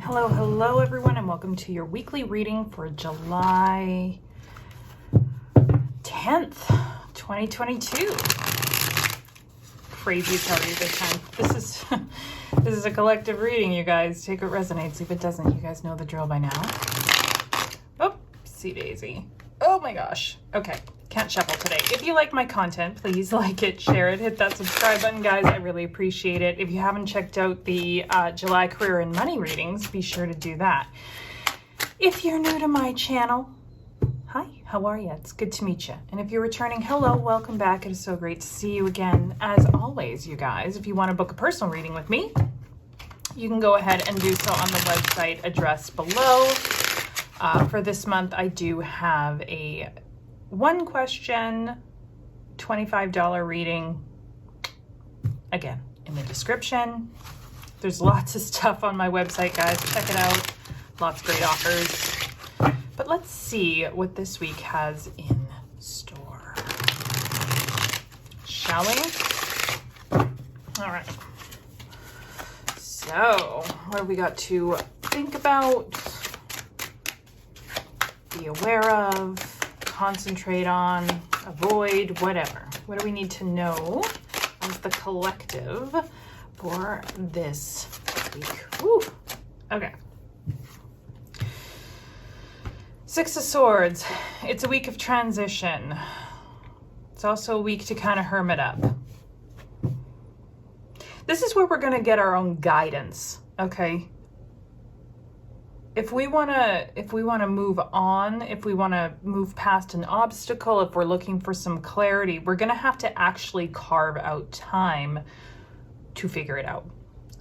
Hello everyone, and welcome to your weekly reading for July 10th, 2022. Crazy it's already this time. This is a collective reading, you guys. Take what resonates, if it doesn't, you guys know the drill by now. Oopsie daisy. Oh my gosh. Okay, can't shuffle today. If you like my content, please like it, share it, hit that subscribe button, guys. I really appreciate it. If you haven't checked out the July career and money readings, be sure to do that. If you're new to my channel, hi, how are you? It's good to meet you. And if you're returning, hello, welcome back. It is so great to see you again. As always, you guys, if you want to book a personal reading with me, you can go ahead and do so on the website addressed below. For this month, I do have a one question, $25 reading, again, in the description. There's lots of stuff on my website, guys. Check it out. Lots of great offers. But let's see what this week has in store. Shall we? All right. So, what have we got to think about, be aware of, concentrate on, avoid, whatever? What do we need to know as the collective for this week? Woo. Okay. Six of Swords. It's a week of transition. It's also a week to kind of hermit up. This is where we're going to get our own guidance, okay? If we want to move on, if we want to move past an obstacle, if we're looking for some clarity, we're going to have to actually carve out time to figure it out,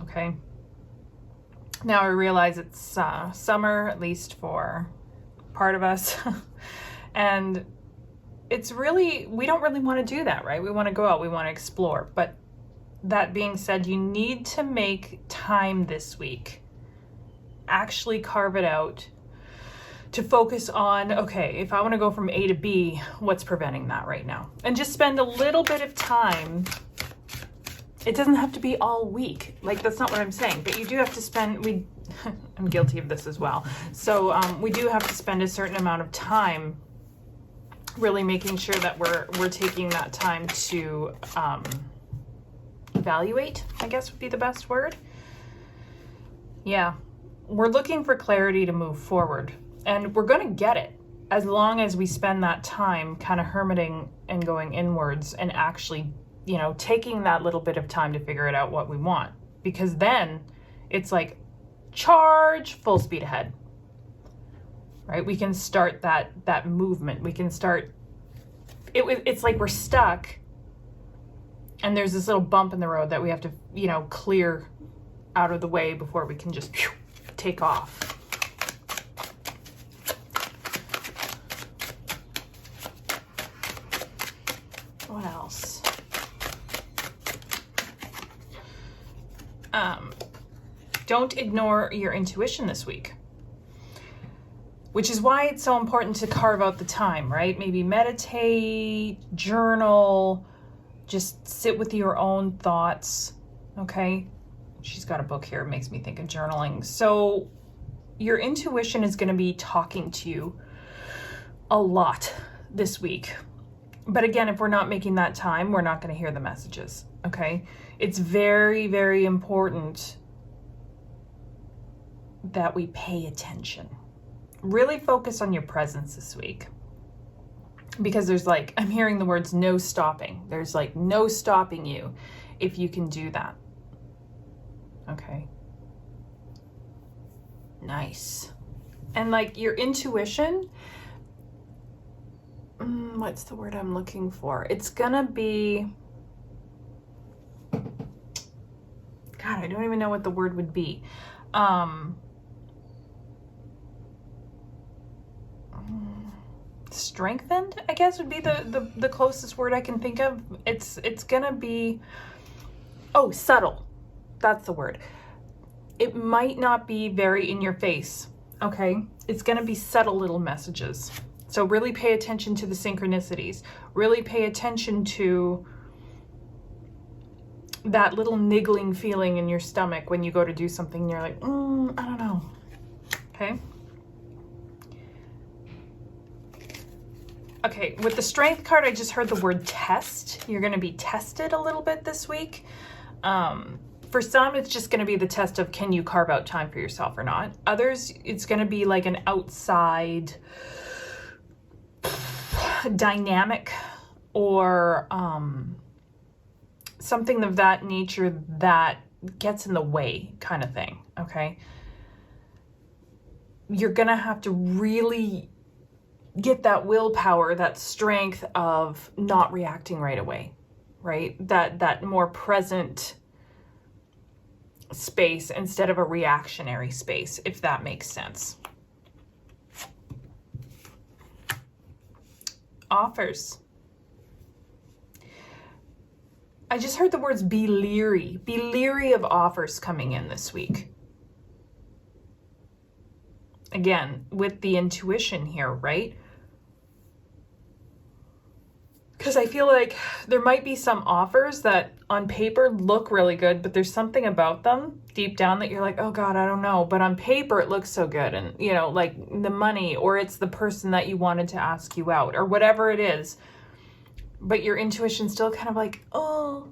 okay? Now I realize it's summer, at least for part of us, and it's really, we don't really want to do that, right? We want to go out, we want to explore. But that being said, you need to make time this week, actually carve it out to focus on, okay, if I want to go from A to B, what's preventing that right now? And just spend a little bit of time. It doesn't have to be all week. Like, that's not what I'm saying, but you do have to spend, I'm guilty of this as well. So we do have to spend a certain amount of time really making sure that we're taking that time to evaluate, I guess would be the best word. Yeah. We're looking for clarity to move forward, and we're going to get it as long as we spend that time kind of hermiting and going inwards and actually, you know, taking that little bit of time to figure it out what we want, because then it's like charge, full speed ahead, right? We can start that movement. We can start, it's like we're stuck and there's this little bump in the road that we have to, you know, clear out of the way before we can just take off. What else? Don't ignore your intuition this week, which is why it's so important to carve out the time, right? Maybe meditate, journal, just sit with your own thoughts, okay? She's got a book here. It makes me think of journaling. So your intuition is going to be talking to you a lot this week. But again, if we're not making that time, we're not going to hear the messages, okay? It's very, very important that we pay attention. Really focus on your presence this week. Because there's like, I'm hearing the words no stopping. There's like no stopping you if you can do that. Okay. Nice. And like your intuition, what's the word I'm looking for? It's gonna be, God, I don't even know what the word would be. Strengthened, I guess, would be the closest word I can think of. It's gonna be, oh, subtle. That's the word. It might not be very in your face, okay? It's going to be subtle little messages. So really pay attention to the synchronicities. Really pay attention to that little niggling feeling in your stomach when you go to do something and you're like, I don't know. Okay. Okay, with the Strength card, I just heard the word test. You're going to be tested a little bit this week. For some, it's just going to be the test of, can you carve out time for yourself or not? Others, it's going to be like an outside dynamic or something of that nature that gets in the way kind of thing, okay? You're going to have to really get that willpower, that strength of not reacting right away, right? That more present space instead of a reactionary space, if that makes sense. Offers. I just heard the words be leery. Be leery of offers coming in this week. Again, with the intuition here, right? Because I feel like there might be some offers that on paper look really good, but there's something about them deep down that you're like, oh God, I don't know. But on paper, it looks so good. And, you know, like the money, or it's the person that you wanted to ask you out, or whatever it is. But your intuition's still kind of like, oh,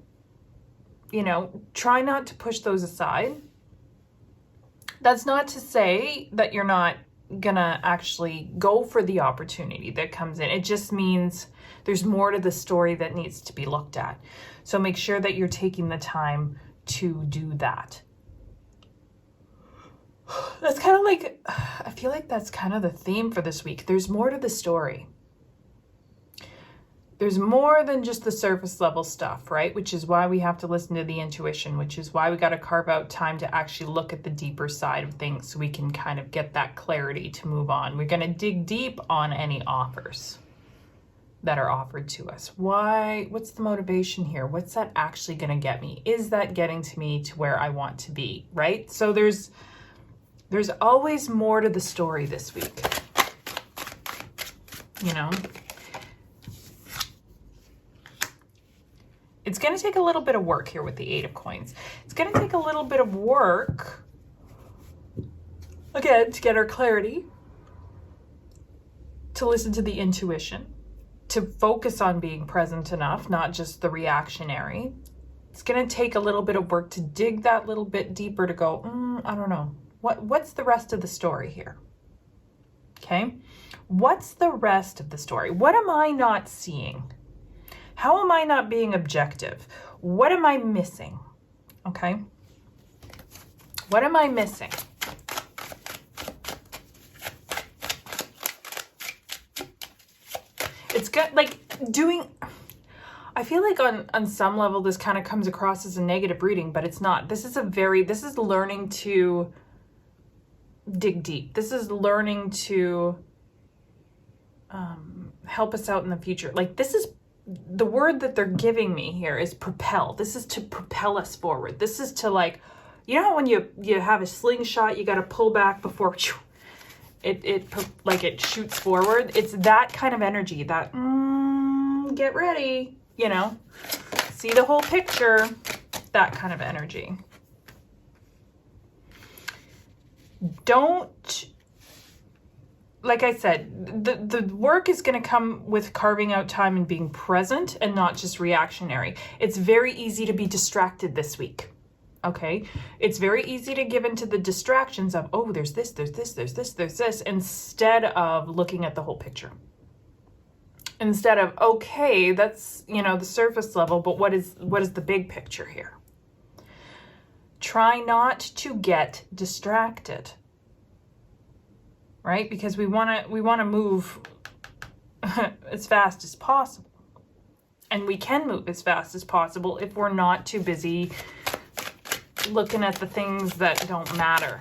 you know, try not to push those aside. That's not to say that you're not gonna actually go for the opportunity that comes in. It just means there's more to the story that needs to be looked at. So make sure that you're taking the time to do that. That's kind of like, I feel like that's kind of the theme for this week. There's more to the story. There's more than just the surface level stuff, right? Which is why we have to listen to the intuition, which is why we got to carve out time to actually look at the deeper side of things so we can kind of get that clarity to move on. We're going to dig deep on any offers that are offered to us. Why? What's the motivation here? What's that actually going to get me? Is that getting to me to where I want to be, right? So there's always more to the story this week, you know? It's going to take a little bit of work here with the Eight of Coins. It's going to take a little bit of work, again, to get our clarity, to listen to the intuition, to focus on being present enough, not just the reactionary. It's going to take a little bit of work to dig that little bit deeper to go, I don't know. What's the rest of the story here? Okay? What's the rest of the story? What am I not seeing? How am I not being objective? What am I missing? Okay. What am I missing? It's good, like doing, I feel like on some level, this kind of comes across as a negative reading, but it's not. This is learning to dig deep. This is learning to help us out in the future. Like this is, the word that they're giving me here is propel. This is to propel us forward. This is to, like, you know, when you have a slingshot, you got to pull back before it shoots forward. It's that kind of energy that, get ready, you know, see the whole picture, that kind of energy. Don't, like I said, the work is going to come with carving out time and being present and not just reactionary. It's very easy to be distracted this week. Okay. It's very easy to give into the distractions of, oh, there's this, instead of looking at the whole picture. Instead of, okay, that's, you know, the surface level, but what is the big picture here? Try not to get distracted. Right? Because we want to move as fast as possible. And we can move as fast as possible if we're not too busy looking at the things that don't matter.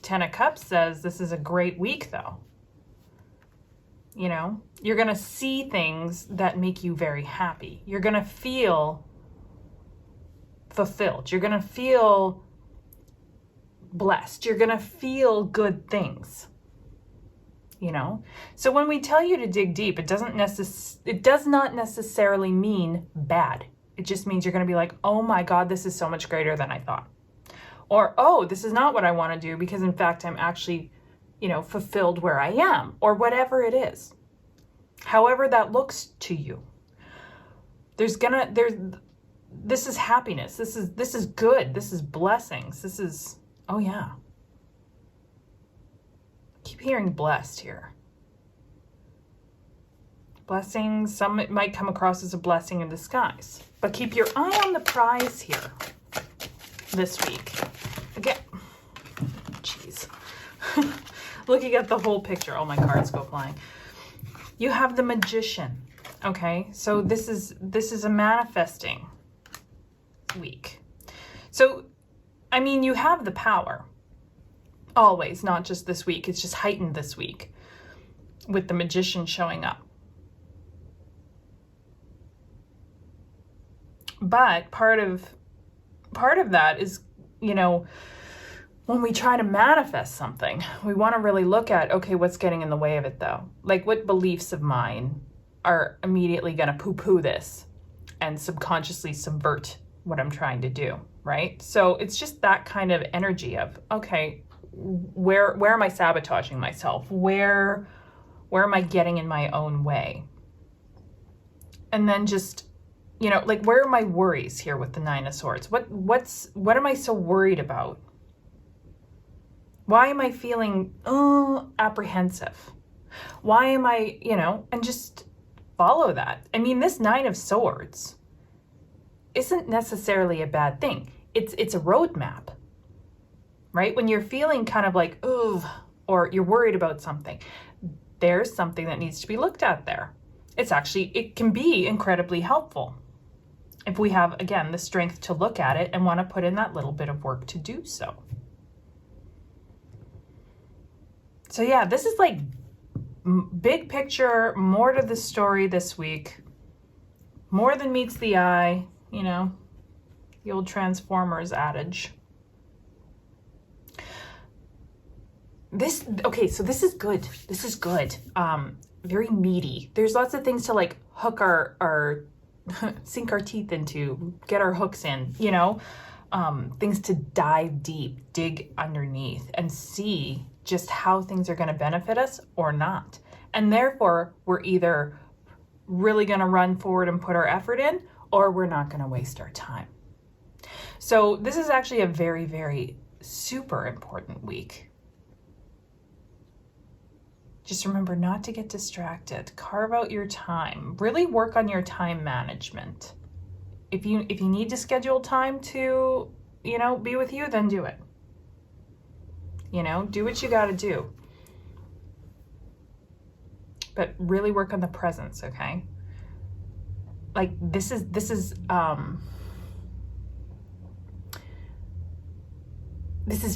Ten of Cups says this is a great week, though. You know, you're going to see things that make you very happy. You're going to feel fulfilled. You're going to feel blessed. You're going to feel good things, you know? So when we tell you to dig deep, it does not necessarily mean bad. It just means you're going to be like, oh my God, this is so much greater than I thought. Or, oh, this is not what I want to do because in fact I'm actually, you know, fulfilled where I am, or whatever it is. However that looks to you. This is happiness. This is good. This is blessings. This is, oh yeah. Keep hearing blessed here. Blessings, some it might come across as a blessing in disguise. But keep your eye on the prize here this week. Again, jeez. Looking at the whole picture. Oh, my cards go flying. You have the Magician. Okay, so this is a manifesting week. So, I mean, you have the power. Always, not just this week. It's just heightened this week with the Magician showing up. But part of that is, you know, when we try to manifest something, we want to really look at, okay, what's getting in the way of it though? Like what beliefs of mine are immediately going to poo-poo this and subconsciously subvert what I'm trying to do, right? So it's just that kind of energy of, okay, where am I sabotaging myself? Where am I getting in my own way? And then just, you know, like, where are my worries here with the Nine of Swords? What am I so worried about? Why am I feeling apprehensive? Why am I, you know, and just follow that. I mean, this Nine of Swords isn't necessarily a bad thing. It's a roadmap, right? When you're feeling kind of like, ooh, or you're worried about something, there's something that needs to be looked at there. It can be incredibly helpful if we have, again, the strength to look at it and want to put in that little bit of work to do so. So yeah, this is like big picture, more to the story this week. More than meets the eye, you know, the old Transformers adage. Okay, so this is good. This is good. Very meaty. There's lots of things to like hook our sink our teeth into, get our hooks in, you know, things to dive deep, dig underneath and see just how things are going to benefit us or not. And therefore, we're either really going to run forward and put our effort in, or we're not going to waste our time. So this is actually a very, very super important week. Just remember not to get distracted. Carve out your time. Really work on your time management. If you need to schedule time to, you know, be with you, then do it. You know, do what you got to do. But really work on the presence, okay? Like this is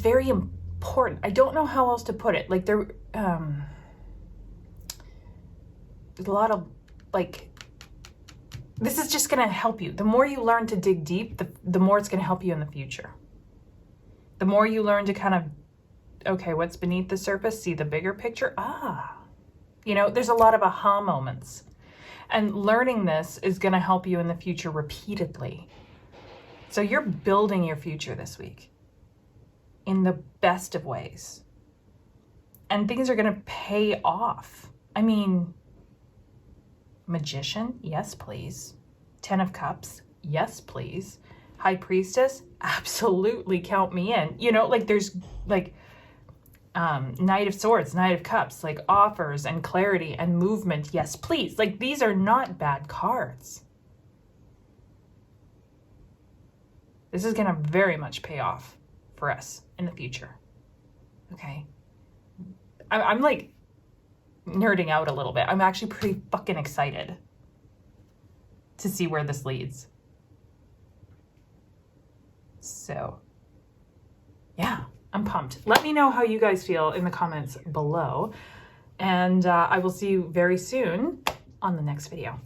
very important. I don't know how else to put it. Like there's a lot of like, this is just going to help you. The more you learn to dig deep, the more it's going to help you in the future. The more you learn to kind of, okay, what's beneath the surface? See the bigger picture. You know, there's a lot of aha moments. And learning this is going to help you in the future repeatedly. So you're building your future this week in the best of ways. And things are going to pay off. I mean, Magician, yes, please. 10 of Cups, yes, please. High Priestess, absolutely count me in. You know, like there's like Knight of Swords, Knight of Cups, like offers and clarity and movement, yes, please. Like these are not bad cards. This is going to very much pay off for us in the future. Okay. I'm like nerding out a little bit. I'm actually pretty fucking excited to see where this leads. So, yeah, I'm pumped. Let me know how you guys feel in the comments below. And I will see you very soon on the next video.